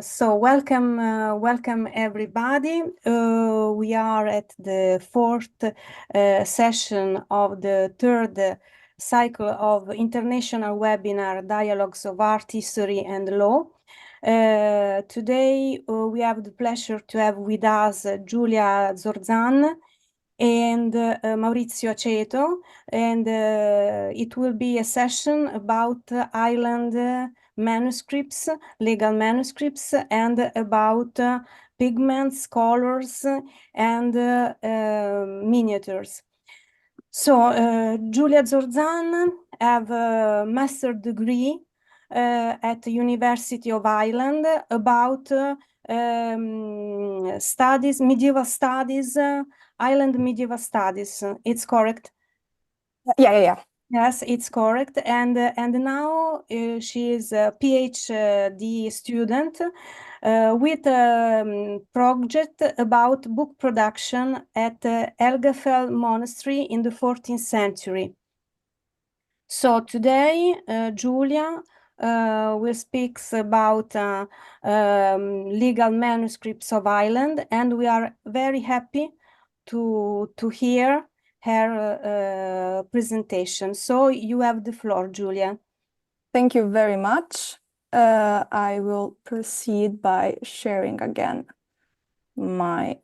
So welcome everybody. We are at the fourth session of the third cycle of international webinar Dialogues of Art, History and Law. Today we have the pleasure to have with us Giulia Zorzan and Maurizio Aceto, and it will be a session about island manuscripts, legal manuscripts, and about pigments, colors, and miniatures. So Giulia Zorzan have a master degree at the University of Ireland about studies, medieval studies, Island medieval studies. It's correct? Yeah. Yes, it's correct. And now she is a PhD student with a project about book production at Elgafell Monastery in the 14th century. So today, Giulia will speak about legal manuscripts of Ireland, and we are very happy to hear her presentation. So you have the floor, Giulia. Thank you very much. I will proceed by sharing again my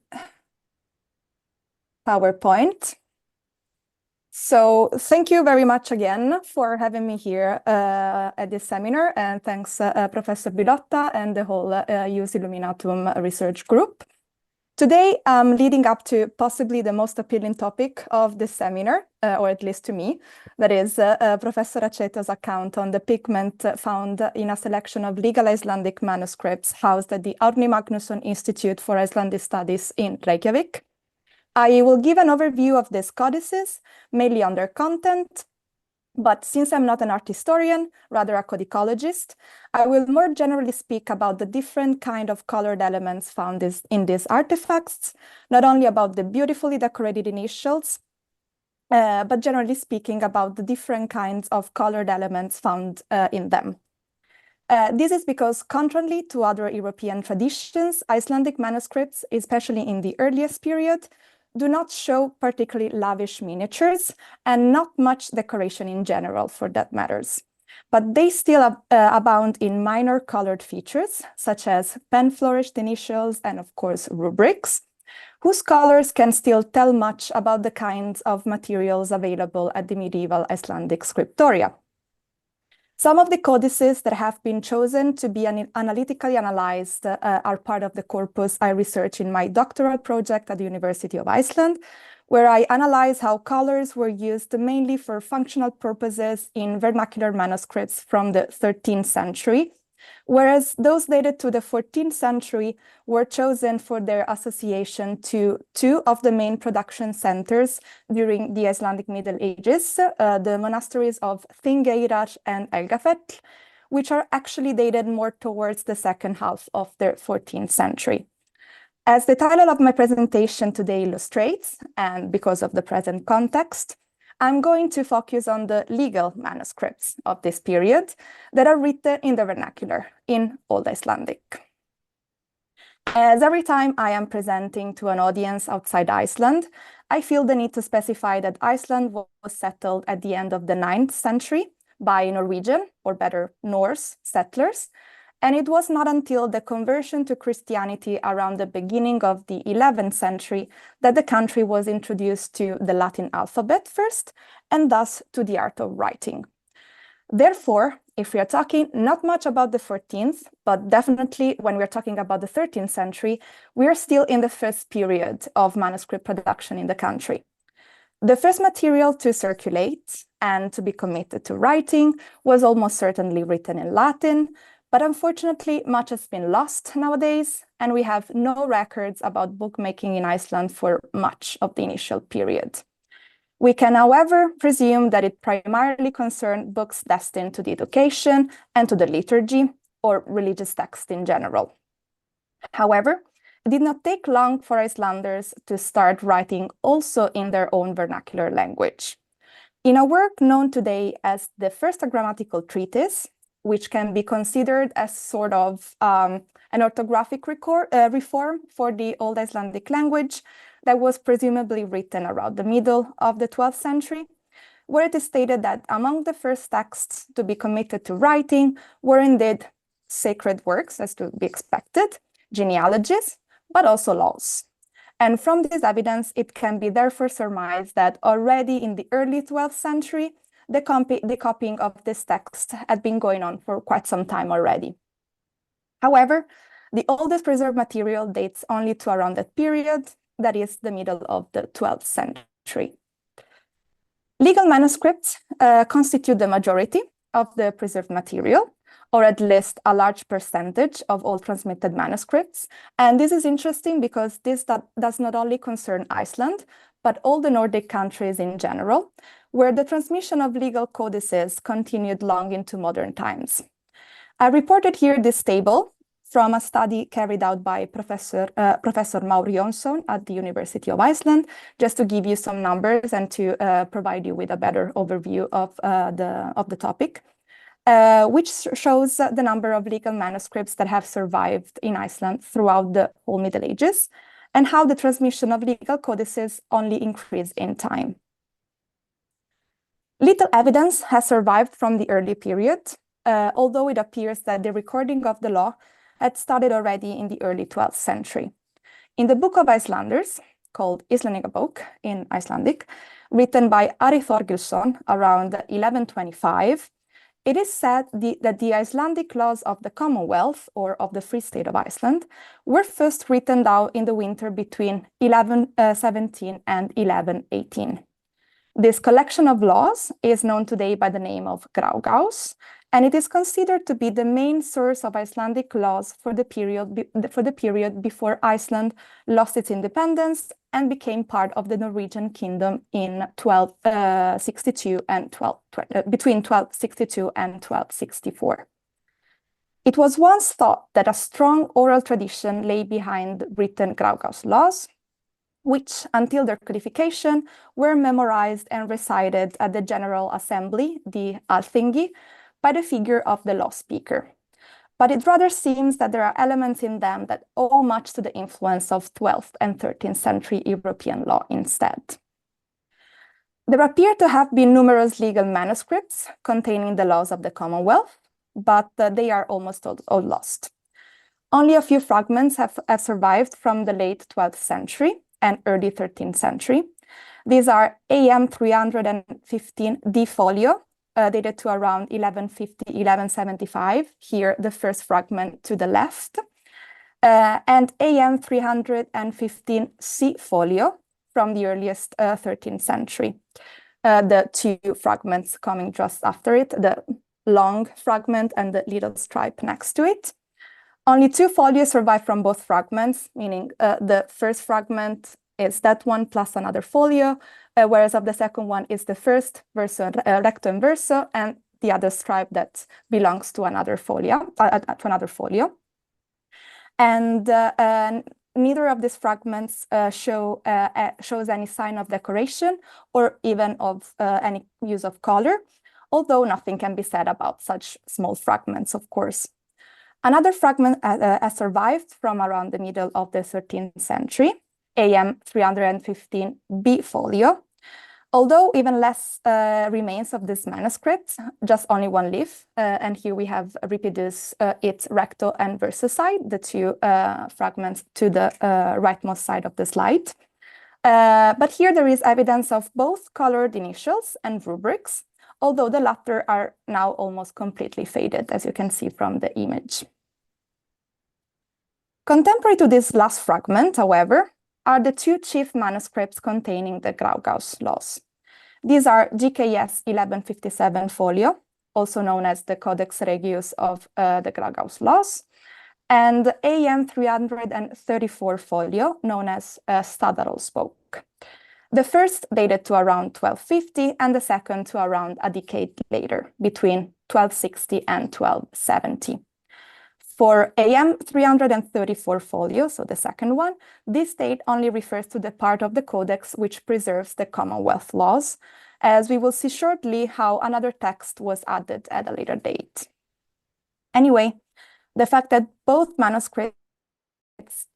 PowerPoint. So thank you very much again for having me here at this seminar, and thanks Professor Bilotta and the whole IUS Illuminatum research group. Today, I'm leading up to possibly the most appealing topic of this seminar, or at least to me, that is Professor Aceto's account on the pigment found in a selection of legal Icelandic manuscripts housed at the Árni Magnússon Institute for Icelandic Studies in Reykjavik. I will give an overview of these codices, mainly on their content, but since I'm not an art historian, rather a codicologist, I will more generally speak about the different kind of colored elements found in these artifacts, not only about the beautifully decorated initials, but generally speaking about the different kinds of colored elements found in them. This is because, contrary to other European traditions, Icelandic manuscripts, especially in the earliest period, do not show particularly lavish miniatures and not much decoration in general, for that matters. But they still abound in minor colored features, such as pen-flourished initials and, of course, rubrics, whose colors can still tell much about the kinds of materials available at the medieval Icelandic scriptoria. Some of the codices that have been chosen to be analytically analyzed are part of the corpus I research in my doctoral project at the University of Iceland, where I analyze how colors were used mainly for functional purposes in vernacular manuscripts from the 13th century, whereas those dated to the 14th century were chosen for their association to two of the main production centers during the Icelandic Middle Ages, the monasteries of Þingeyrar and Elgafell, which are actually dated more towards the second half of the 14th century. As the title of my presentation today illustrates, and because of the present context, I'm going to focus on the legal manuscripts of this period that are written in the vernacular, in Old Icelandic. As every time I am presenting to an audience outside Iceland, I feel the need to specify that Iceland was settled at the end of the 9th century by Norwegian, or better, Norse settlers, and it was not until the conversion to Christianity around the beginning of the 11th century that the country was introduced to the Latin alphabet first, and thus to the art of writing. Therefore, if we are talking not much about the 14th, but definitely when we're talking about the 13th century, we are still in the first period of manuscript production in the country. The first material to circulate and to be committed to writing was almost certainly written in Latin, but unfortunately, much has been lost nowadays, and we have no records about bookmaking in Iceland for much of the initial period. We can, however, presume that it primarily concerned books destined to the education and to the liturgy, or religious texts in general. However, it did not take long for Icelanders to start writing also in their own vernacular language. In a work known today as the First Grammatical Treatise, which can be considered as sort of an orthographic reform for the Old Icelandic language that was presumably written around the middle of the 12th century, where it is stated that among the first texts to be committed to writing were indeed sacred works, as to be expected, genealogies, but also laws. And from this evidence, it can be therefore surmised that already in the early 12th century, the copying of this text had been going on for quite some time already. However, the oldest preserved material dates only to around that period, that is the middle of the 12th century. Legal manuscripts constitute the majority of the preserved material, or at least a large percentage of all transmitted manuscripts. And this is interesting because this does not only concern Iceland, but all the Nordic countries in general, where the transmission of legal codices continued long into modern times. I reported here this table from a study carried out by Professor Maurizio Aceto at the University of Iceland, just to give you some numbers and to provide you with a better overview of the topic, which shows the number of legal manuscripts that have survived in Iceland throughout the whole Middle Ages, and how the transmission of legal codices only increased in time. Little evidence has survived from the early period, although it appears that the recording of the law had started already in the early 12th century. In the Book of Icelanders, called Íslendingabók in Icelandic, written by Ari Þorgilsson around 1125, it is said that the Icelandic laws of the Commonwealth, or of the Free State of Iceland, were first written down in the winter between 1117 and 1118. This collection of laws is known today by the name of Grágás, and it is considered to be the main source of Icelandic laws for the period before Iceland lost its independence and became part of the Norwegian kingdom in 1262 and between 1262 and 1264. It was once thought that a strong oral tradition lay behind written Grágás laws, which, until their codification, were memorized and recited at the General Assembly, the Alþingi, by the figure of the law speaker. But it rather seems that there are elements in them that owe much to the influence of 12th and 13th century European law instead. There appear to have been numerous legal manuscripts containing the laws of the Commonwealth, but they are almost all lost. Only a few fragments have survived from the late 12th century and early 13th century. These are AM 315 D folio, dated to around 1150, 1175, here the first fragment to the left, and AM 315 C folio from the earliest 13th century. The two fragments coming just after it, the long fragment and the little stripe next to it. Only two folios survive from both fragments, meaning the first fragment is that one plus another folio, whereas of the second one is the first verso recto and verso, and the other stripe that belongs to another folio. And neither of these fragments shows any sign of decoration or even of any use of color, although nothing can be said about such small fragments, of course. Another fragment has survived from around the middle of the 13th century, AM 315 B folio, although even less remains of this manuscript, just only one leaf, and here we have reproduced its recto and verso side, the two fragments to the rightmost side of the slide. But here there is evidence of both colored initials and rubrics, although the latter are now almost completely faded, as you can see from the image. Contemporary to this last fragment, however, are the two chief manuscripts containing the Grágás laws. These are GKS 1157 folio, also known as the Codex Regius of the Grágás laws, and AM 334 folio, known as Staðarálsbók. The first dated to around 1250 and the second to around a decade later, between 1260 and 1270. For AM 334 folio, so the second one, this date only refers to the part of the codex which preserves the Commonwealth laws, as we will see shortly how another text was added at a later date. Anyway, the fact that both manuscripts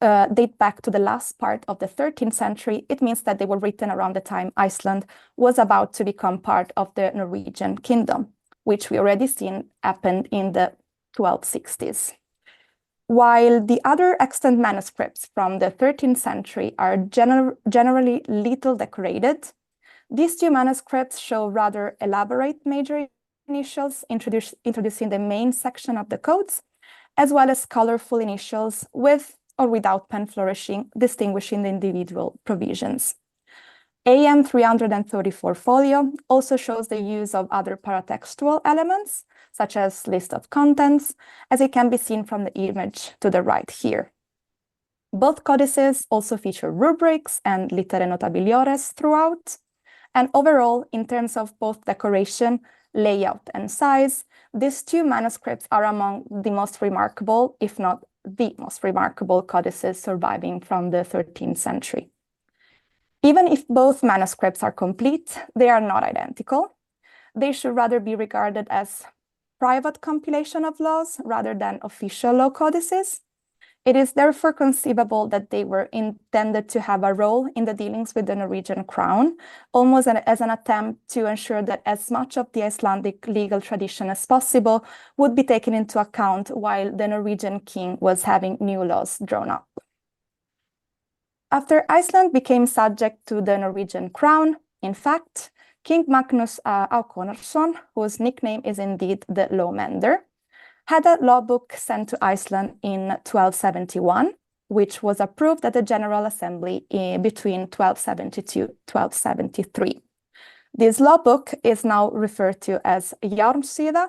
date back to the last part of the 13th century, it means that they were written around the time Iceland was about to become part of the Norwegian kingdom, which we already seen happened in the 1260s. While the other extant manuscripts from the 13th century are generally little decorated, these two manuscripts show rather elaborate major initials introducing the main section of the codes, as well as colorful initials with or without pen flourishing, distinguishing the individual provisions. IEM 334 folio also shows the use of other paratextual elements, such as list of contents, as it can be seen from the image to the right here. Both codices also feature rubrics and literae notabiliores throughout, and overall, in terms of both decoration, layout, and size, these two manuscripts are among the most remarkable, if not the most remarkable codices surviving from the 13th century. Even if both manuscripts are complete, they are not identical. They should rather be regarded as private compilation of laws rather than official law codices. It is therefore conceivable that they were intended to have a role in the dealings with the Norwegian crown, almost as an attempt to ensure that as much of the Icelandic legal tradition as possible would be taken into account while the Norwegian king was having new laws drawn up. After Iceland became subject to the Norwegian crown, in fact, King Magnus Hákonarson, whose nickname is indeed the Lawmender, had a law book sent to Iceland in 1271, which was approved at the General Assembly between 1272 and 1273. This law book is now referred to as Jarmsida,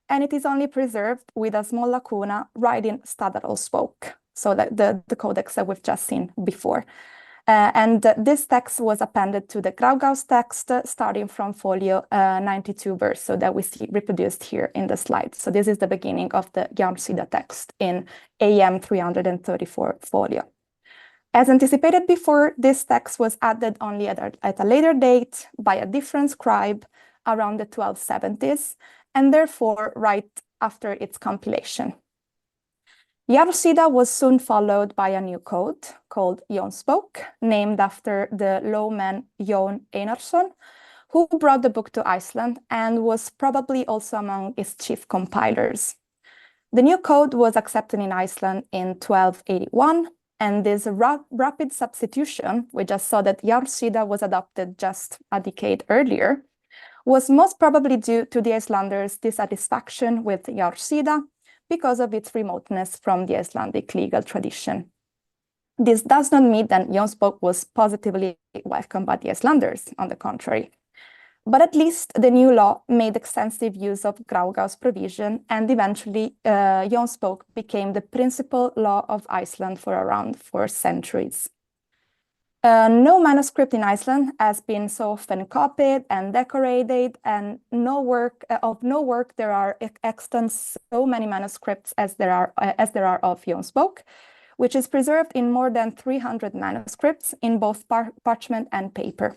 and it is only preserved with a small lacuna right in Stadarolsbók, so that the codex that we've just seen before. And this text was appended to the Graugaus text starting from folio 92 verse, so that we see reproduced here in the slide. So this is the beginning of the Jarmsida text in IEM 334 folio. As anticipated before, this text was added only at a later date by a different scribe around the 1270s, and therefore right after its compilation. Jarmsida was soon followed by a new code called Jónsbók, named after the lawman Jón Einarsson, who brought the book to Iceland and was probably also among its chief compilers. The new code was accepted in Iceland in 1281, and this rapid substitution, we just saw that Jarmsida was adopted just a decade earlier, was most probably due to the Icelanders' dissatisfaction with Jarmsida because of its remoteness from the Icelandic legal tradition. This does not mean that Jónsbók was positively welcomed by the Icelanders, on the contrary. But at least the new law made extensive use of Graugaus provision, and eventually Jónsbók became the principal law of Iceland for around 4 centuries. No manuscript in Iceland has been so often copied and decorated, and no work there are extant so many manuscripts as there are of Jónsbók, which is preserved in more than 300 manuscripts in both parchment and paper.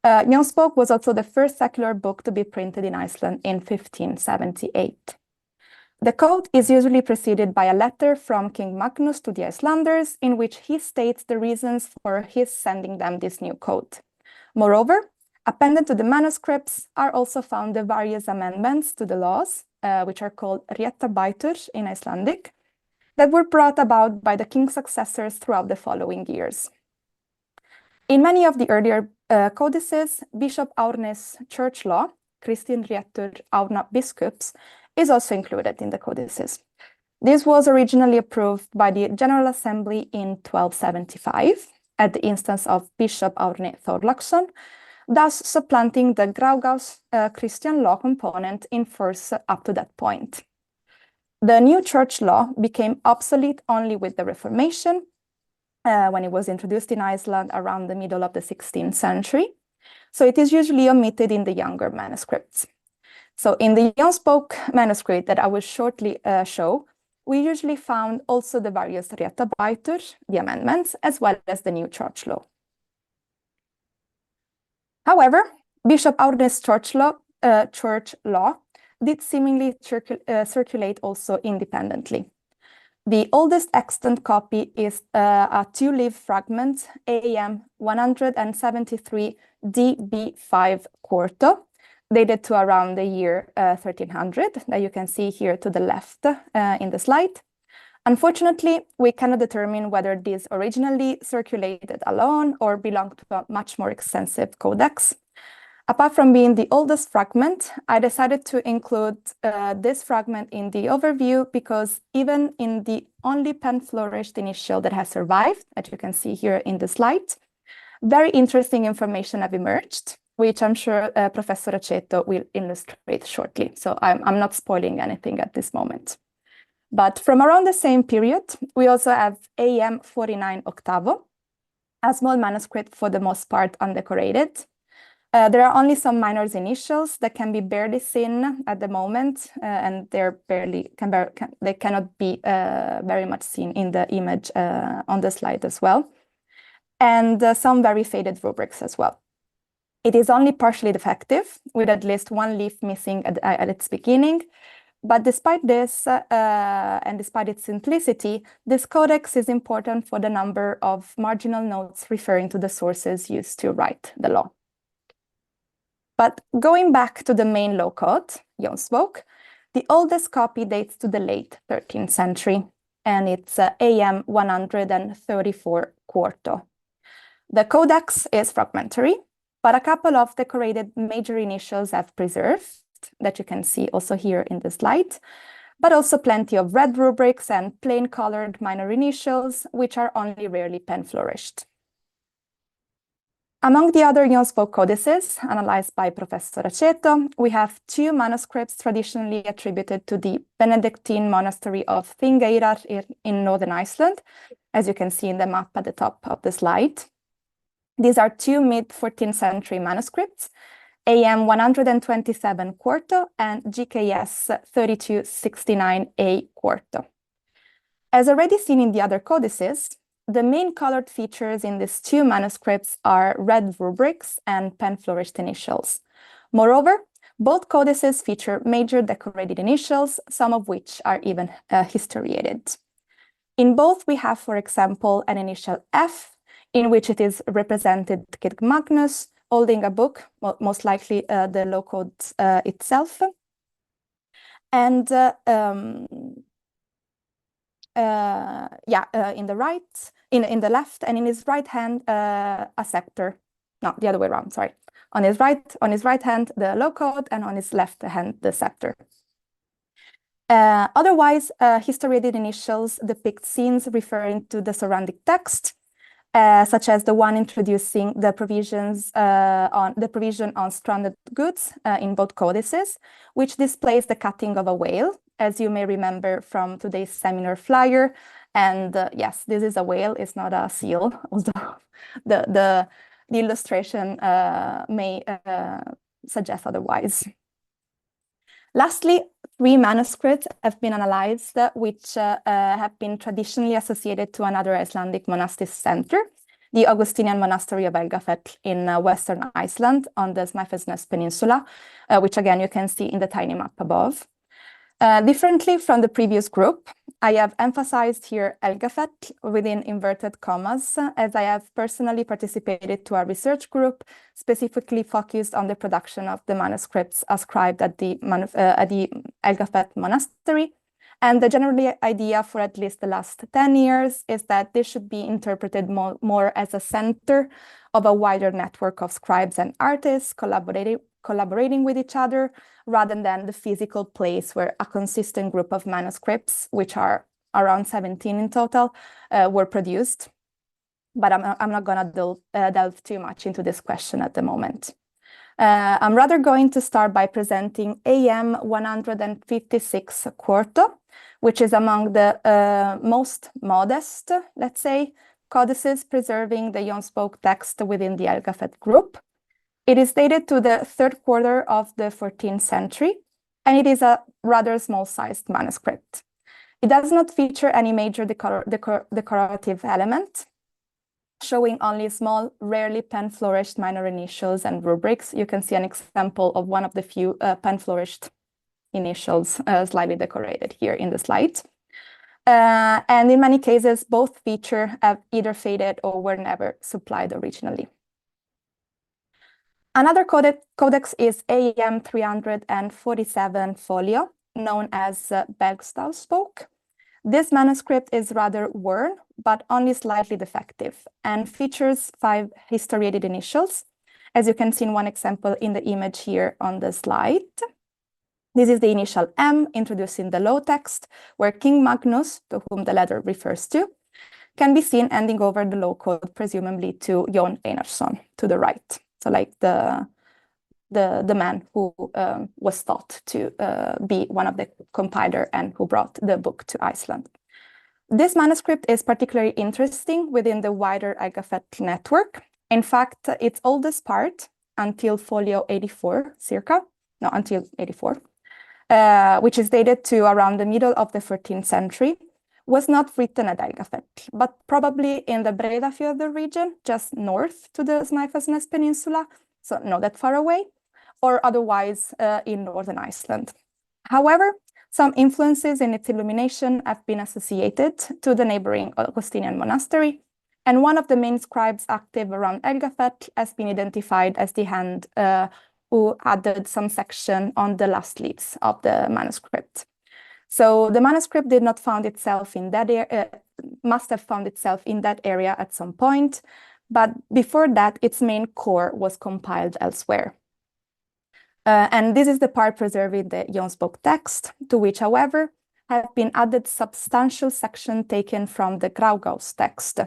Jónsbók was also the first secular book to be printed in Iceland in 1578. The code is usually preceded by a letter from King Magnus to the Icelanders, in which he states the reasons for his sending them this new code. Moreover, appended to the manuscripts are also found the various amendments to the laws, which are called réttarbætur in Icelandic, that were brought about by the king's successors throughout the following years. In many of the earlier codices, Bishop Árni's church law, Kristin réttur Árna biskups, is also included in the codices. This was originally approved by the General Assembly in 1275 at the instance of Bishop Árni Thorlaksson, thus supplanting the Graugaus Christian law component in force up to that point. The new church law became obsolete only with the Reformation, when it was introduced in Iceland around the middle of the 16th century. So it is usually omitted in the younger manuscripts. So in the Jónsbók manuscript that I will shortly show, we usually found also the various réttarbætur, the amendments, as well as the new church law. However, Bishop Árni's church law did seemingly circulate also independently. The oldest extant copy is a 2-leaf fragment, AM 173 DB5 quarto, dated to around the year 1300, that you can see here to the left in the slide. Unfortunately, we cannot determine whether this originally circulated alone or belonged to a much more extensive codex. Apart from being the oldest fragment, I decided to include this fragment in the overview because even in the only pen-flourished initial that has survived, as you can see here in the slide, very interesting information have emerged, which I'm sure Professor Aceto will illustrate shortly. So I'm not spoiling anything at this moment. But from around the same period, we also have AM 49 octavo, a small manuscript for the most part undecorated. There are only some minor initials that can be barely seen at the moment, and they cannot be very much seen in the image on the slide as well. And some very faded rubrics as well. It is only partially defective, with at least one leaf missing at its beginning. But despite this, and despite its simplicity, this codex is important for the number of marginal notes referring to the sources used to write the law. But going back to the main law code, Jonsbok, the oldest copy dates to the late 13th century, and it's AM 134 quarto. The codex is fragmentary, but a couple of decorated major initials have preserved, that you can see also here in the slide, but also plenty of red rubrics and plain colored minor initials, which are only rarely pen-flourished. Among the other Jonsbok codices analyzed by Professor Aceto, we have 2 manuscripts traditionally attributed to the Benedictine monastery of Þingeyrar in northern Iceland, as you can see in the map at the top of the slide. These are 2 mid-14th century manuscripts, AM 127 quarto and GKS 3269A quarto. As already seen in the other codices, the main colored features in these 2 manuscripts are red rubrics and pen-flourished initials. Moreover, both codices feature major decorated initials, some of which are even historiated. In both, we have, for example, an initial F, in which it is represented Kid Magnus, holding a book, most likely the law code itself. And in the left, and in his right hand, a scepter. No, the other way around, sorry. On his right hand, the law code, and on his left hand, the scepter. Otherwise, historiated initials depict scenes referring to the surrounding text, such as the one introducing the provision on stranded goods in both codices, which displays the cutting of a whale, as you may remember from today's seminar flyer. And yes, this is a whale, it's not a seal, although the illustration may suggest otherwise. Lastly, 3 manuscripts have been analyzed, which have been traditionally associated to another Icelandic monastic center, the Augustinian monastery of Helgafell in western Iceland on the Snæfellsnes Peninsula, which again you can see in the tiny map above. Differently from the previous group, I have emphasized here Helgafell within inverted commas, as I have personally participated to a research group specifically focused on the production of the manuscripts ascribed at the Helgafell monastery. And the general idea for at least the last 10 years is that this should be interpreted more as a center of a wider network of scribes and artists collaborating with each other, rather than the physical place where a consistent group of manuscripts, which are around 17 in total, were produced. But I'm not going to delve too much into this question at the moment. I'm rather going to start by presenting AM 156 quarto, which is among the most modest, let's say, codices preserving the Jonsbok text within the Helgafell group. It is dated to the 3rd quarter of the 14th century, and it is a rather small-sized manuscript. It does not feature any major decorative element, showing only small, rarely pen-flourished minor initials and rubrics. You can see an example of one of the few pen-flourished initials slightly decorated here in the slide. And in many cases, both features have either faded or were never supplied originally. Another codex is IEM 347 folio, known as Bergstavsbok. This manuscript is rather worn, but only slightly defective, and features 5 historiated initials, as you can see in one example in the image here on the slide. This is the initial M, introducing the low text, where King Magnus, to whom the letter refers to, can be seen handing over the low code, presumably to Jon Einarsson, to the right. So like the man who was thought to be one of the compiler and who brought the book to Iceland. This manuscript is particularly interesting within the wider Helgafell network. In fact, its oldest part, until folio 84, until 84, which is dated to around the middle of the 13th century, was not written at Helgafell, but probably in the Breiðafjörður region, just north to the Snæfellsnes Peninsula, so not that far away, or otherwise in northern Iceland. However, some influences in its illumination have been associated to the neighboring Augustinian monastery, and one of the main scribes active around Helgafell has been identified as the hand who added some section on the last leaves of the manuscript. So the manuscript did not found itself in that area, must have found itself in that area at some point, but before that, its main core was compiled elsewhere. And this is the part preserved in the Jonsbok text, to which, however, have been added substantial sections taken from the Graugaus text,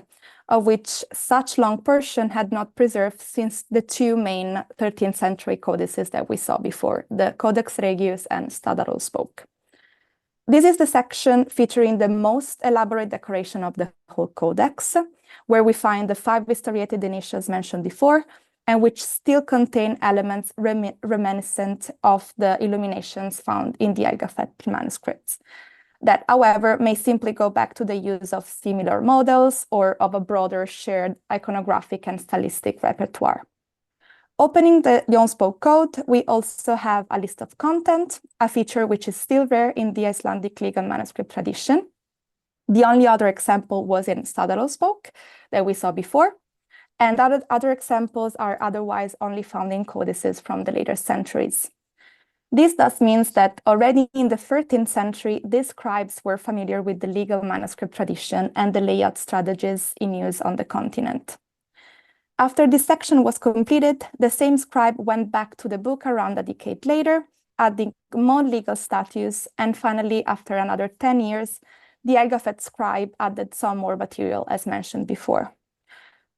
of which such long portion had not preserved since the 2 main 13th century codices that we saw before, the Codex Regius and Stadarolsbok. This is the section featuring the most elaborate decoration of the whole codex, where we find the 5 historiated initials mentioned before, and which still contain elements reminiscent of the illuminations found in the Helgafell manuscripts, that, however, may simply go back to the use of similar models or of a broader shared iconographic and stylistic repertoire. Opening the Jonsbok code, we also have a list of content, a feature which is still rare in the Icelandic legal manuscript tradition. The only other example was in Stadarolsbok that we saw before, and other examples are otherwise only found in codices from the later centuries. This thus means that already in the 13th century, these scribes were familiar with the legal manuscript tradition and the layout strategies in use on the continent. After this section was completed, the same scribe went back to the book around a decade later, adding more legal status, and finally, after another 10 years, the Helgafell scribe added some more material, as mentioned before.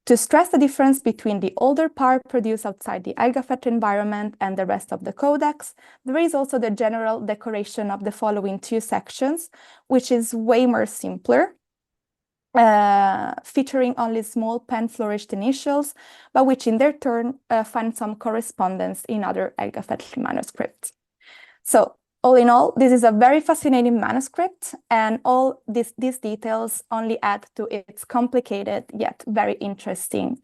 To stress the difference between the older part produced outside the Helgafell environment and the rest of the codex, there is also the general decoration of the following 2 sections, which is way more simpler, featuring only small pen-flourished initials, but which in their turn find some correspondence in other Helgafell manuscripts. So, all in all, this is a very fascinating manuscript, and all these details only add to its complicated yet very interesting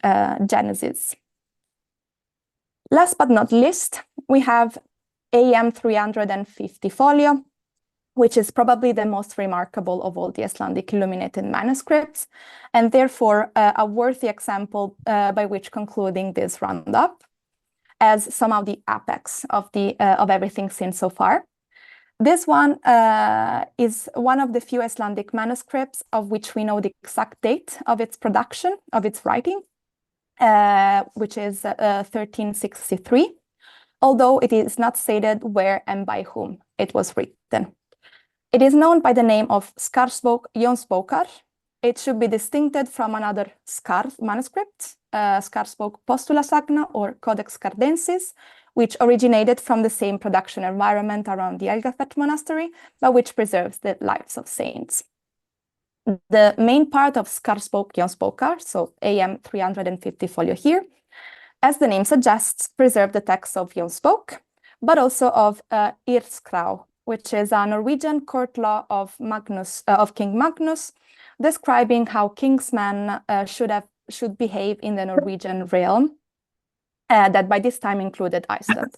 genesis. Last but not least, we have IEM 350 folio, which is probably the most remarkable of all the Icelandic illuminated manuscripts, and therefore a worthy example by which concluding this roundup as somehow the apex of everything seen so far. This one is one of the few Icelandic manuscripts of which we know the exact date of its production, of its writing, which is 1363, although it is not stated where and by whom it was written. It is known by the name of Skarðsbók Jónsbókar. It should be distincted from another Skarð manuscript, Skarðsbók Postulasagna or Codex Skardensis, which originated from the same production environment around the Helgafell monastery, but which preserves the lives of saints. The main part of Skarðsbók Jónsbókar, so IEM 350 folio here, as the name suggests, preserve the text of Jónsbók, but also of Írskrá, which is a Norwegian court law of King Magnus, describing how king's men should behave in the Norwegian realm, that by this time included Iceland.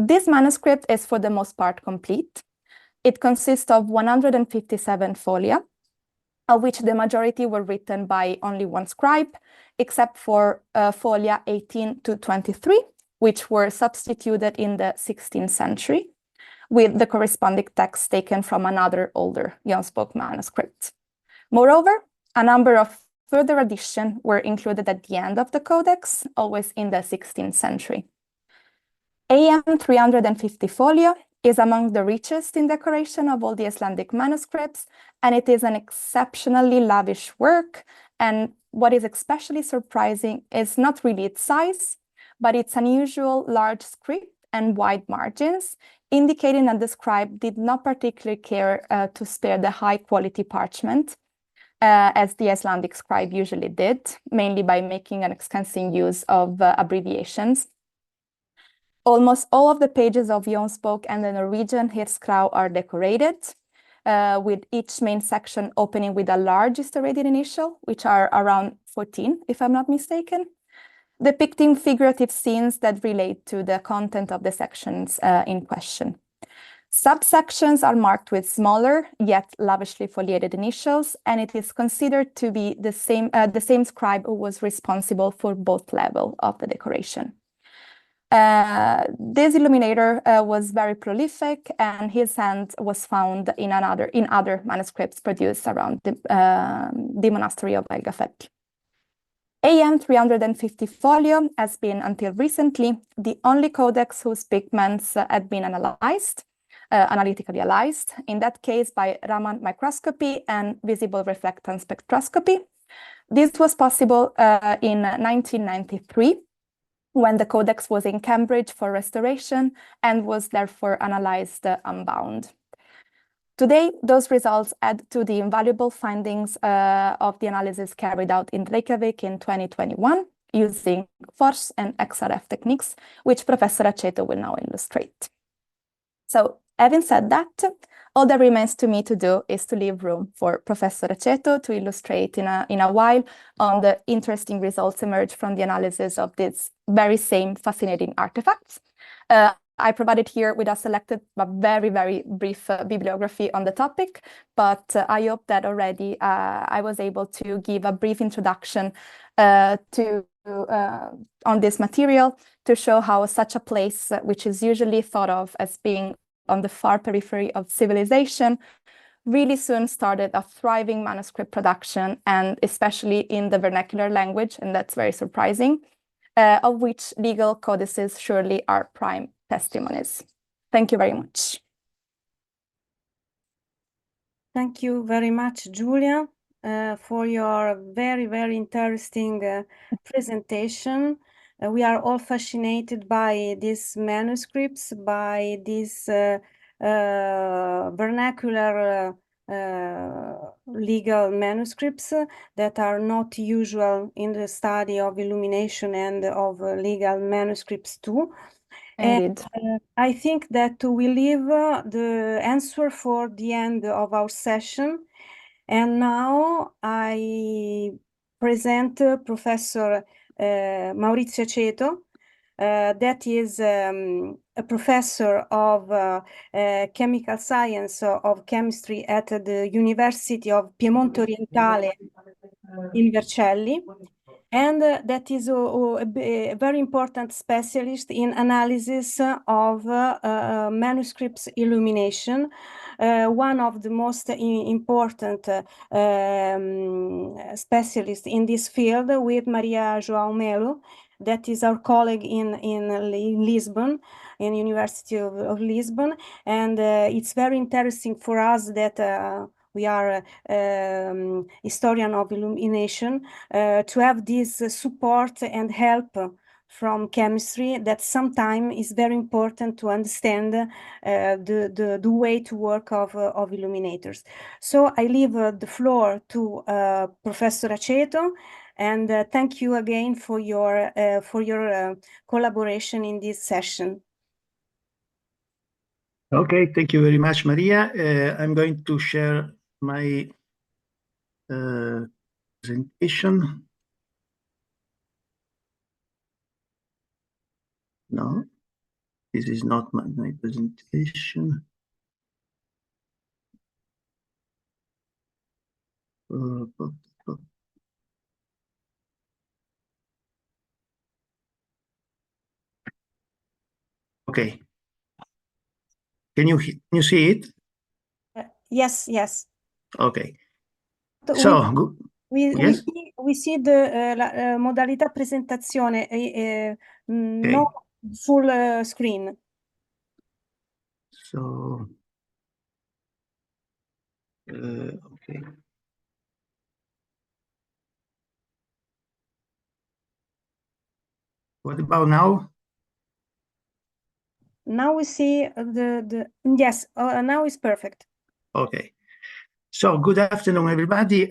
This manuscript is for the most part complete. It consists of 157 folia, of which the majority were written by only one scribe, except for folia 18 to 23, which were substituted in the 16th century, with the corresponding text taken from another older Jonsbok manuscript. Moreover, a number of further additions were included at the end of the codex, always in the 16th century. IEM 350 folio is among the richest in decoration of all the Icelandic manuscripts, and it is an exceptionally lavish work. And what is especially surprising is not really its size, but its unusual large script and wide margins, indicating that the scribe did not particularly care to spare the high-quality parchment, as the Icelandic scribe usually did, mainly by making an extensive use of abbreviations. Almost all of the pages of Jonsbok and the Norwegian Hirdskrá are decorated, with each main section opening with a large historiated initial, which are around 14, if I'm not mistaken, depicting figurative scenes that relate to the content of the sections in question. Subsections are marked with smaller, yet lavishly foliated initials, and it is considered to be the same scribe who was responsible for both levels of the decoration. This illuminator was very prolific, and his hand was found in other manuscripts produced around the monastery of Helgafell. IEM 350 folio has been, until recently, the only codex whose pigments had been analytically analyzed, in that case by Raman microscopy and visible reflectance spectroscopy. This was possible in 1993, when the codex was in Cambridge for restoration and was therefore analyzed unbound. Today, those results add to the invaluable findings of the analysis carried out in Reykjavik in 2021 using FORCE and XRF techniques, which Professor Aceto will now illustrate. So, having said that, all that remains to me to do is to leave room for Professor Aceto to illustrate in a while on the interesting results emerged from the analysis of these very same fascinating artifacts. I provided here with a selected but very, very brief bibliography on the topic, but I hope that already I was able to give a brief introduction on this material to show how such a place, which is usually thought of as being on the far periphery of civilization, really soon started a thriving manuscript production, and especially in the vernacular language, and that's very surprising, of which legal codices surely are prime testimonies. Thank you very much. Thank you very much, Giulia, for your very, very interesting presentation. We are all fascinated by these manuscripts, by these vernacular legal manuscripts that are not usual in the study of illumination and of legal manuscripts too. Indeed. And I think that we leave the answer for the end of our session. And now I present Professor Maurizio Aceto, that is a professor of chemical science of chemistry at the University of Piedmonte Orientale in Vercelli, and that is a very important specialist in analysis of manuscripts illumination. One of the most important specialists in this field, with Maria João Melo, that is our colleague in Lisbon, in University of Lisbon, and it's very interesting for us that we are historian of illumination, to have this support and help from chemistry that sometimes is very important to understand the way to work of illuminators. So I leave the floor to Professor Aceto, and thank you again for your collaboration in this session. Okay, thank you very much, Maria. I'm going to share my presentation. No. This is not my presentation. Okay. Can you see it? Yes, yes. Okay. So good. We see the modalità presentazione, no full screen. So, okay. What about now? Now we see yes, now it's perfect. Okay. So good afternoon, everybody.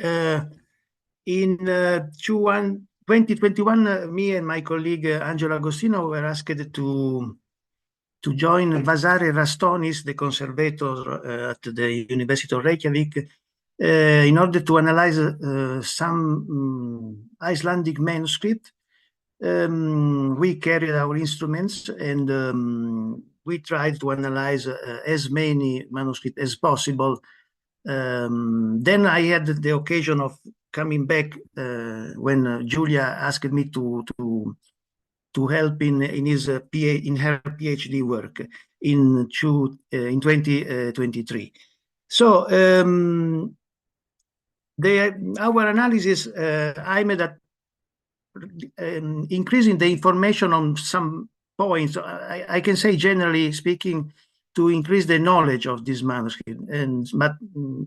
In 2021, me and my colleague Angelo Agostino were asked to join Vasare Rastonis, the conservator at the University of Reykjavik, in order to analyze some Icelandic manuscript. We carried our instruments and we tried to analyze as many manuscripts as possible. Then I had the occasion of coming back when Giulia asked me to help in her PhD work in 2023. So our analysis aimed at increasing the information on some points. I can say, generally speaking, to increase the knowledge of this manuscript. But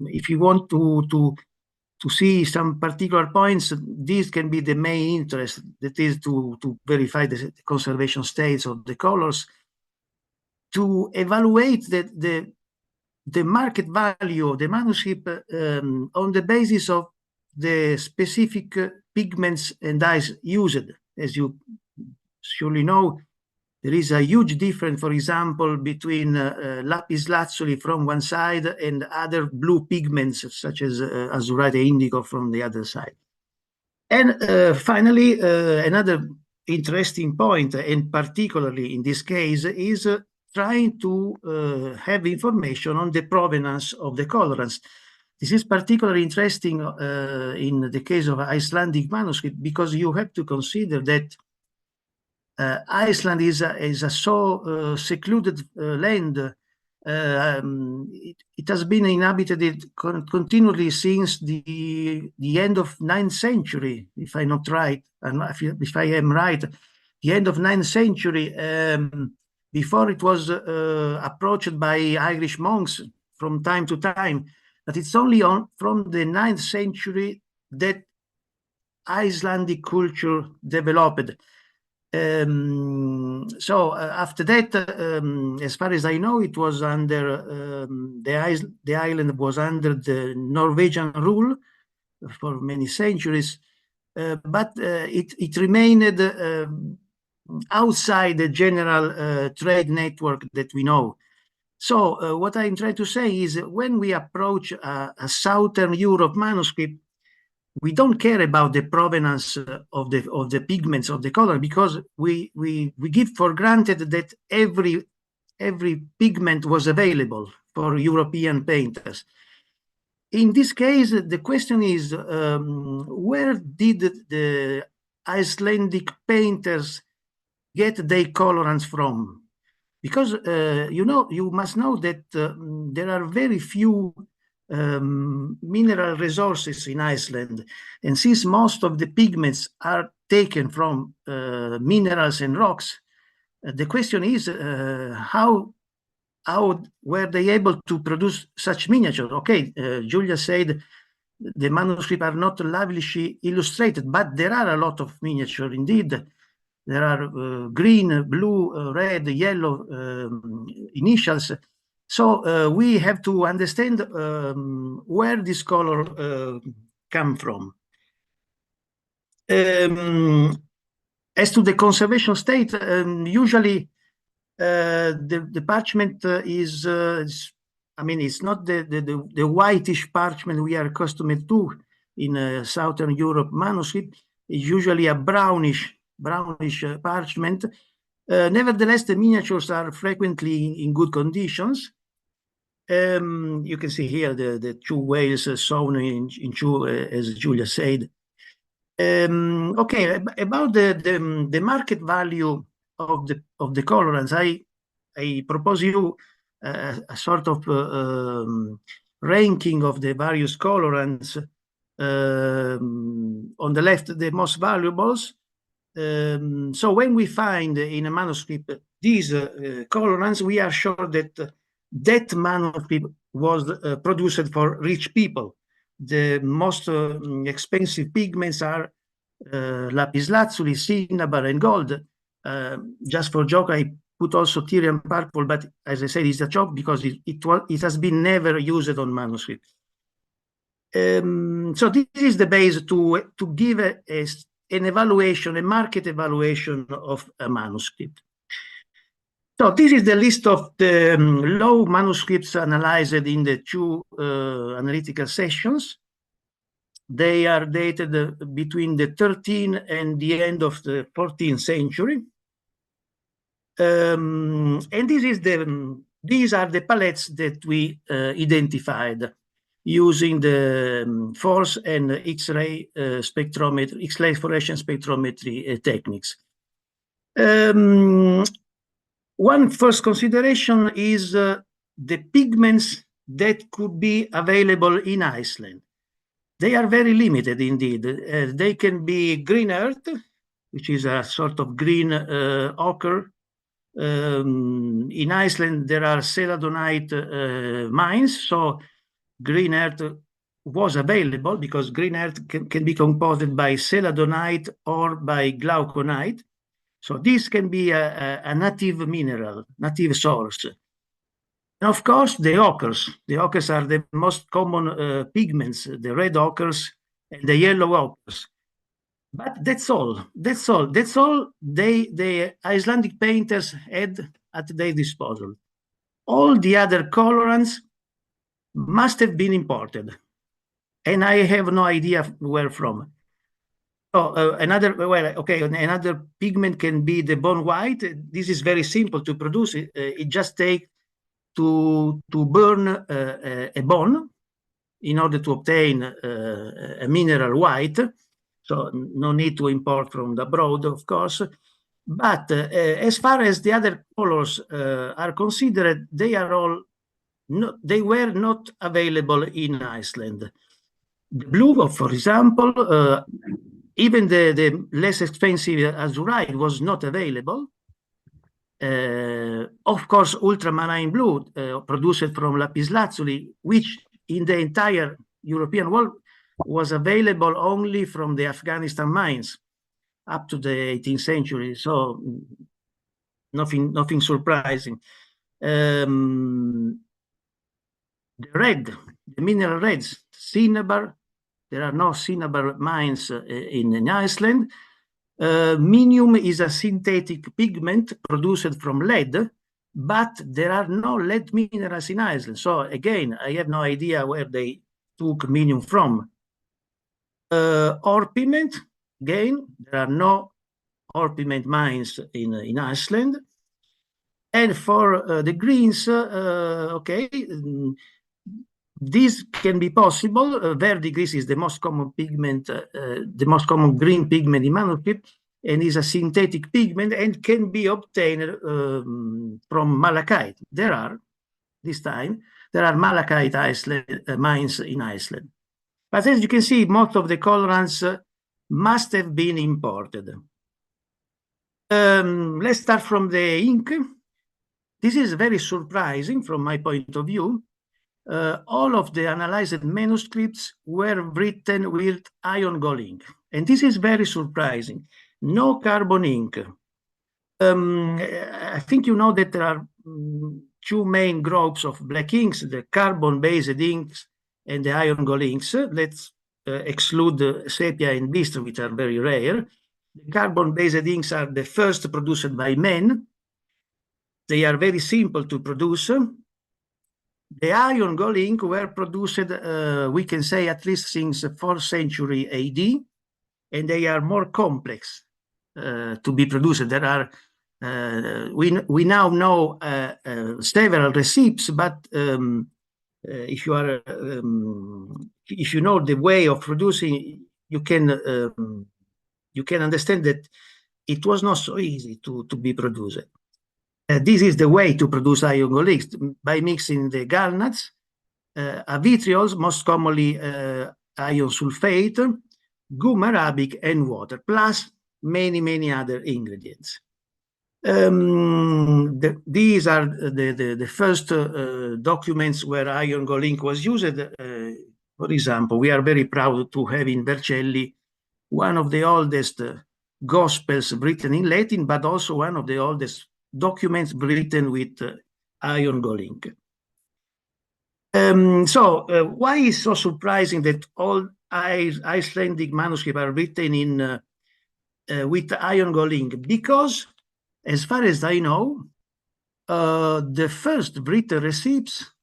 if you want to see some particular points, these can be the main interest, that is to verify the conservation states of the colors, to evaluate the market value of the manuscript on the basis of the specific pigments and dyes used. As you surely know, there is a huge difference, for example, between lapis lazuli from one side and other blue pigments such as azurite indigo from the other side. And finally, another interesting point, and particularly in this case, is trying to have information on the provenance of the colorants. This is particularly interesting in the case of Icelandic manuscript, because you have to consider that Iceland is a so secluded land. It has been inhabited continually since the end of 9th century, if I'm not right, if I am right, the end of 9th century, before it was approached by Irish monks from time to time. But it's only from the 9th century that Icelandic culture developed. So after that, as far as I know, it was under the island was under the Norwegian rule for many centuries, but it remained outside the general trade network that we know. So what I'm trying to say is, when we approach a Southern Europe manuscript, we don't care about the provenance of the pigments of the color, because we give for granted that every pigment was available for European painters. In this case, the question is, where did the Icelandic painters get their colorants from? Because you must know that there are very few mineral resources in Iceland, and since most of the pigments are taken from minerals and rocks, the question is how were they able to produce such miniatures? Okay, Giulia said the manuscripts are not lavishly illustrated, but there are a lot of miniatures indeed. There are green, blue, red, yellow initials. So we have to understand where this color come from. As to the conservation state, usually the parchment is, I mean, it's not the whitish parchment we are accustomed to in Southern Europe manuscript. It's usually a brownish parchment, Nevertheless, the miniatures are frequently in good conditions. You can see here the two whales sewn in two, as Giulia said. Okay, about the market value of the colorants, I propose you a sort of ranking of the various colorants. On the left, the most valuables. So when we find in a manuscript these colorants, we are sure that that manuscript was produced for rich people. The most expensive pigments are lapis lazuli, cinnabar, and gold. Just for joke, I put also Tyrian purple, but as I said, it's a joke because it has been never used on manuscript. So this is the base to give an evaluation, a market evaluation of a manuscript. So this is the list of the low manuscripts analyzed in the two analytical sessions. They are dated between the 13th and the end of the 14th century. And these are the palettes that we identified using the force and X-ray spectrometry, X-ray fluorescence spectrometry techniques. One first consideration is the pigments that could be available in Iceland. They are very limited indeed. They can be green earth, which is a sort of green ochre. In Iceland, there are celadonite mines, so green earth was available because green earth can be composed by celadonite or by glauconite. So this can be a native mineral, native source. And of course, the ochres. The ochres are the most common pigments, the red ochres and the yellow ochres. But that's all. That's all. That's all the Icelandic painters had at their disposal. All the other colorants must have been imported, and I have no idea where from. Oh, another pigment can be the bone white. This is very simple to produce. It just takes to burn a bone in order to obtain a mineral white. So no need to import from abroad, of course. But as far as the other colors are considered, they were not available in Iceland. The blue, for example, even the less expensive azurite was not available. Of course, ultramarine blue produced from lapis lazuli, which in the entire European world was available only from the Afghanistan mines up to the 18th century. So nothing surprising. The red, the mineral reds, cinnabar. There are no cinnabar mines in Iceland. Minium is a synthetic pigment produced from lead, but there are no lead minerals in Iceland. So again, I have no idea where they took minium from. Ore pigment, again, there are no ore pigment mines in Iceland. And for the greens, okay, this can be possible. Verdigris is the most common pigment, the most common green pigment in manuscript, and is a synthetic pigment and can be obtained from malachite. There are malachite mines in Iceland. But as you can see, most of the colorants must have been imported. Let's start from the ink. This is very surprising from my point of view. All of the analyzed manuscripts were written with iron gall ink, and this is very surprising. No carbon ink. I think you know that there are two main groups of black inks, the carbon-based inks and the iron gall inks. Let's exclude the sepia and bistre, which are very rare. The carbon-based inks are the first produced by men. They are very simple to produce. The iron gall ink were produced, we can say, at least since 4th century AD, and they are more complex to be produced. There are we now know several recipes, but if you know the way of producing, you can understand that it was not so easy to be produced. This is the way to produce iron golics, by mixing the gallnuts, a vitriols, most commonly iron sulfate, gum arabic, and water, plus many other ingredients. These are the first documents where iron golink was used. For example, we are very proud to have in Vercelli one of the oldest Gospels written in Latin, but also one of the oldest documents written with iron golink. Why is so surprising that all Icelandic manuscripts are written in with iron golink? Because, as far as I know, the first written receipts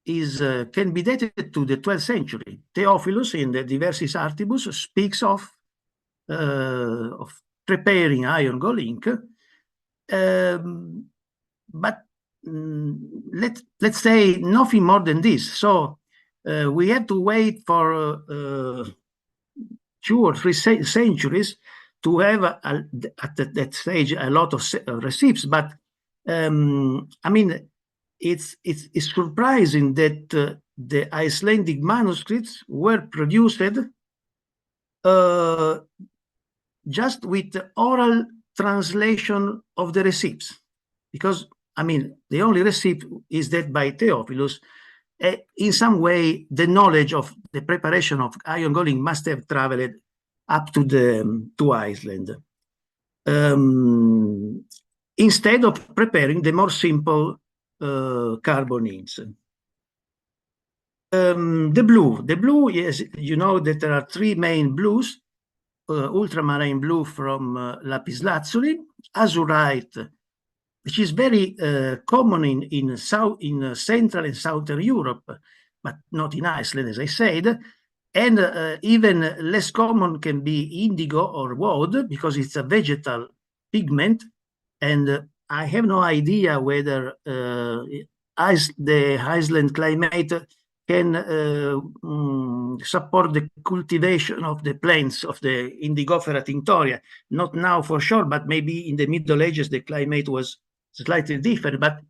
can be dated to the 12th century. Theophilus, in the Diversis Artibus, speaks of preparing iron golink, but let's say nothing more than this. So we have to wait for 2 or 3 centuries to have at that stage a lot of receipts. But I mean, it's surprising that the Icelandic manuscripts were produced just with the oral translation of the receipts, because I mean the only receipt is that by Theophilus. In some way, the knowledge of the preparation of iron golink must have traveled up to Iceland, instead of preparing the more simple carbonines. The blue, yes, you know that there are 3 main blues: ultramarine blue from lapislazuli, azurite, which is very common in Central and Southern Europe, but not in Iceland, as I said. And even less common can be indigo or woad, because it's a vegetal pigment. And I have no idea whether the Iceland climate can support the cultivation of the plants of the Indigofera tinctoria. Not now for sure, but maybe in the Middle Ages the climate was slightly different. But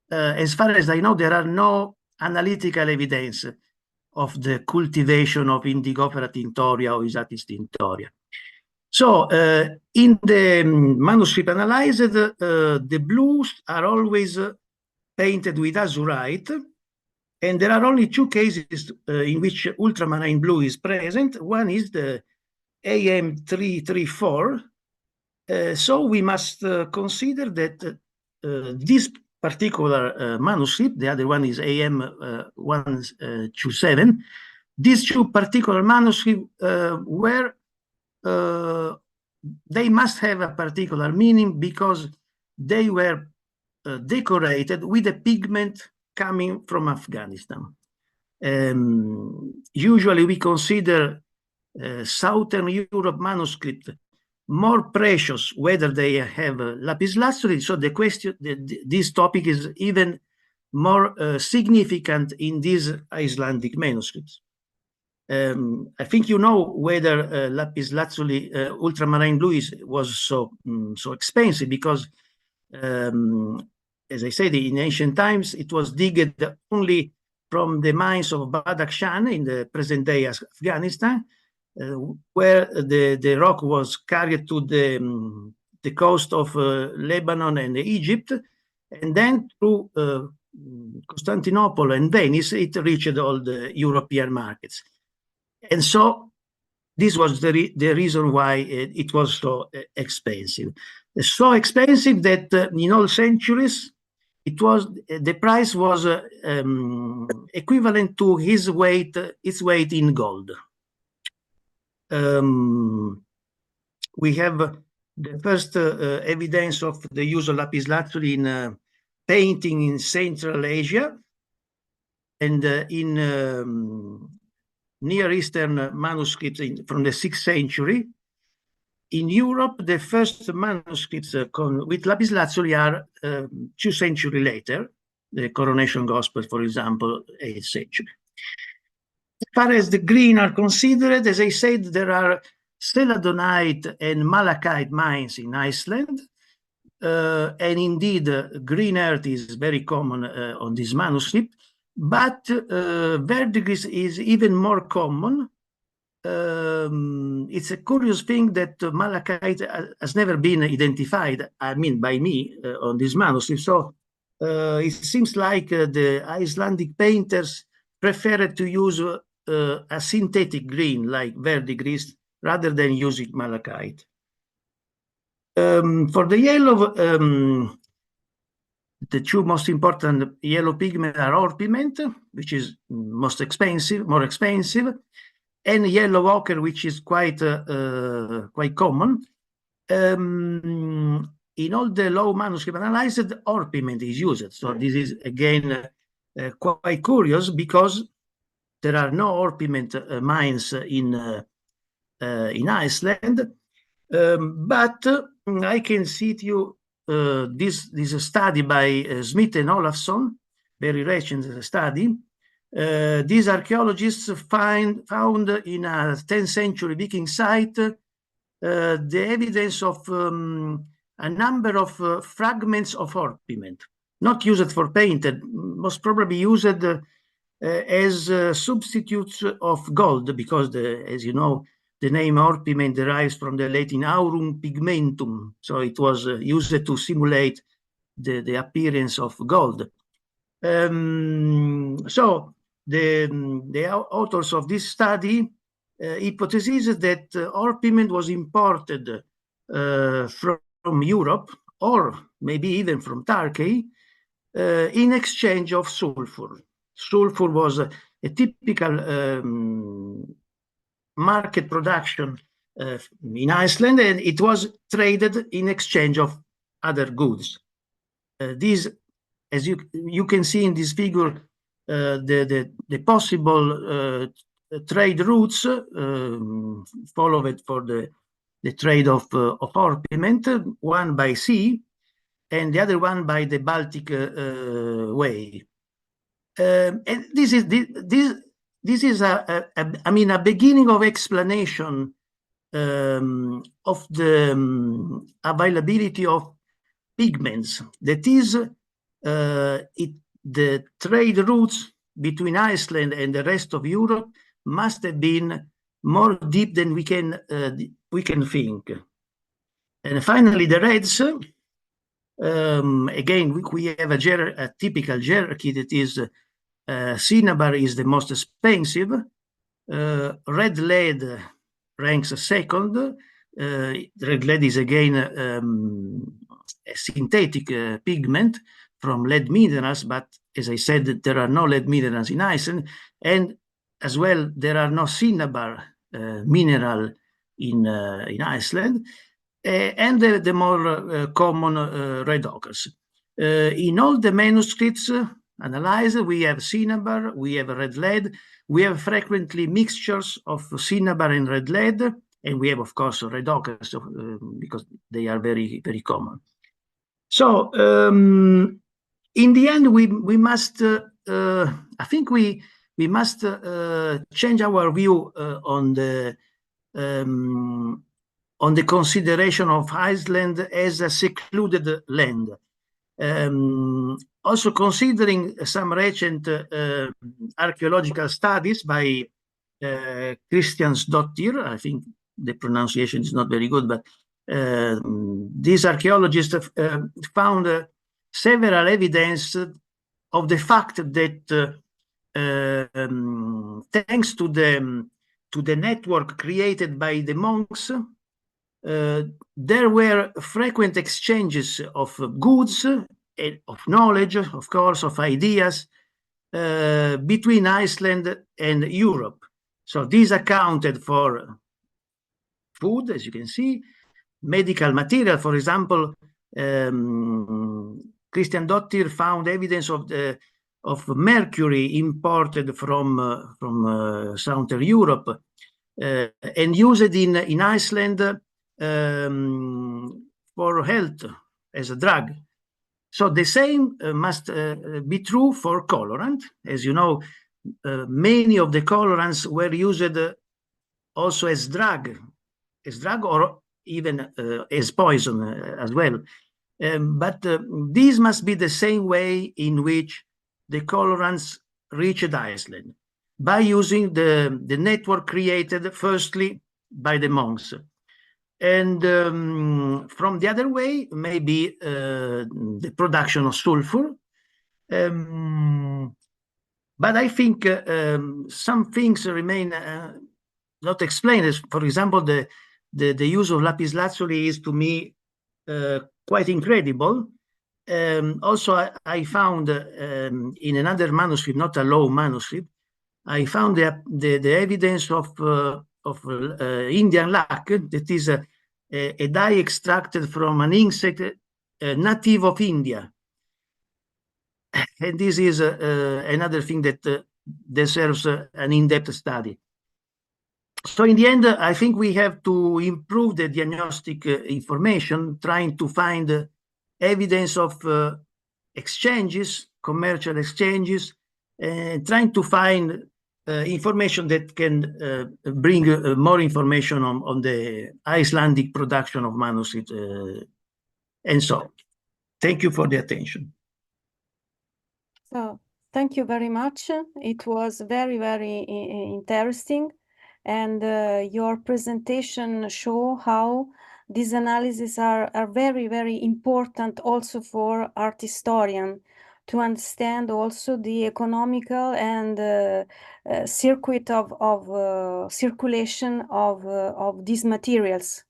as far as I know, there are no analytical evidence of the cultivation of Indigofera tinctoria or Isatis tinctoria. So in the manuscript analyzed, the blues are always painted with azurite, and there are only 2 cases in which ultramarine blue is present. One is the AM 334. So we must consider that this particular manuscript, the other one is AM 127, these 2 particular manuscripts they must have a particular meaning, because they were decorated with a pigment coming from Afghanistan. Usually we consider Southern Europe manuscript more precious whether they have lapislazuli. So the question, this topic is even more significant in these Icelandic manuscripts. I think you know whether lapislazuli ultramarine blue was so expensive, because as I said, in ancient times it was digged only from the mines of Badakhshan in the present-day Afghanistan, where the rock was carried to the coast of Lebanon and Egypt, and then through Constantinople and Venice it reached all the European markets. And so this was the reason why it was so expensive. So expensive that in all centuries, the price was equivalent to its weight in gold. We have the first evidence of the use of lapislazuli in painting in Central Asia, and in Near Eastern manuscripts from the 6th century. in Europe, the first manuscripts with lapislazuli are 2 centuries later. The Coronation Gospel, for example, 8th century. As far as the green are considered, as I said, there are celadonite and malachite mines in Iceland. And indeed, green earth is very common on this manuscript, but verdigris is even more common. It's a curious thing that malachite has never been identified, I mean, by me on this manuscript. So it seems like the Icelandic painters preferred to use a synthetic green like verdigris rather than using malachite. For the yellow, the 2 most important yellow pigments are orpiment, which is more expensive, and yellow ochre, which is quite common. In all the low manuscript analyzed, orpiment is used. So this is again quite curious because there are no orpiment mines in Iceland. But I can cite you this study by Smith and Olafsson, very recent study. These archaeologists found in a 10th century Viking site the evidence of a number of fragments of orpiment, not used for painted, most probably used as substitutes of gold, because as you know, the name orpiment derives from the Latin aurum pigmentum, so it was used to simulate the appearance of gold. So the authors of this study hypothesized that orpiment was imported from Europe, or maybe even from Turkey, in exchange of sulfur. Sulfur was a typical market production in Iceland, and it was traded in exchange of other goods. These, as you can see in this figure, the possible trade routes followed for the trade of orpiment, one by sea and the other one by the Baltic way. And this is a beginning of explanation of the availability of pigments. That is, the trade routes between Iceland and the rest of Europe must have been more deep than we can think. And finally, the reds. Again, we have a typical hierarchy that is cinnabar is the most expensive. Red lead ranks second. Red lead is again a synthetic pigment from lead minerals, but as I said, there are no lead minerals in Iceland, and as well there are no cinnabar mineral in Iceland, and the more common red ochres. In all the manuscripts analyzed, we have cinnabar, we have red lead, we have frequently mixtures of cinnabar and red lead, and we have, of course, red ochres because they are very, very common. So in the end, we must, I think we must change our view on the consideration of Iceland as a secluded land. Also considering some recent archaeological studies by Kristjansdottir, I think the pronunciation is not very good, but these archaeologists found several evidence of the fact that thanks to the network created by the monks, there were frequent exchanges of goods, of knowledge, of course, of ideas between Iceland and Europe. So this accounted for food, as you can see, medical material. For example, Kristjansdottir found evidence of mercury imported from Southern Europe and used in Iceland for health as a drug. So the same must be true for colorant. As you know, many of the colorants were used also as drug or even as poison as well. But this must be the same way in which the colorants reached Iceland, by using the network created firstly by the monks. And from the other way, maybe the production of sulfur. But I think some things remain not explained. For example, the use of lapis lazuli is to me quite incredible. Also, I found in another manuscript, not a law manuscript, I found the evidence of Indian lac, that is a dye extracted from an insect native of India. And this is another thing that deserves an in-depth study. So in the end, I think we have to improve the diagnostic information, trying to find evidence of exchanges, commercial exchanges, trying to find information that can bring more information on the Icelandic production of manuscripts and so on. Thank you for the attention. So thank you very much. It was very, very interesting. And your presentation show how these analyses are very, very important also for art historian to understand also the economical and circuit of circulation of these materials.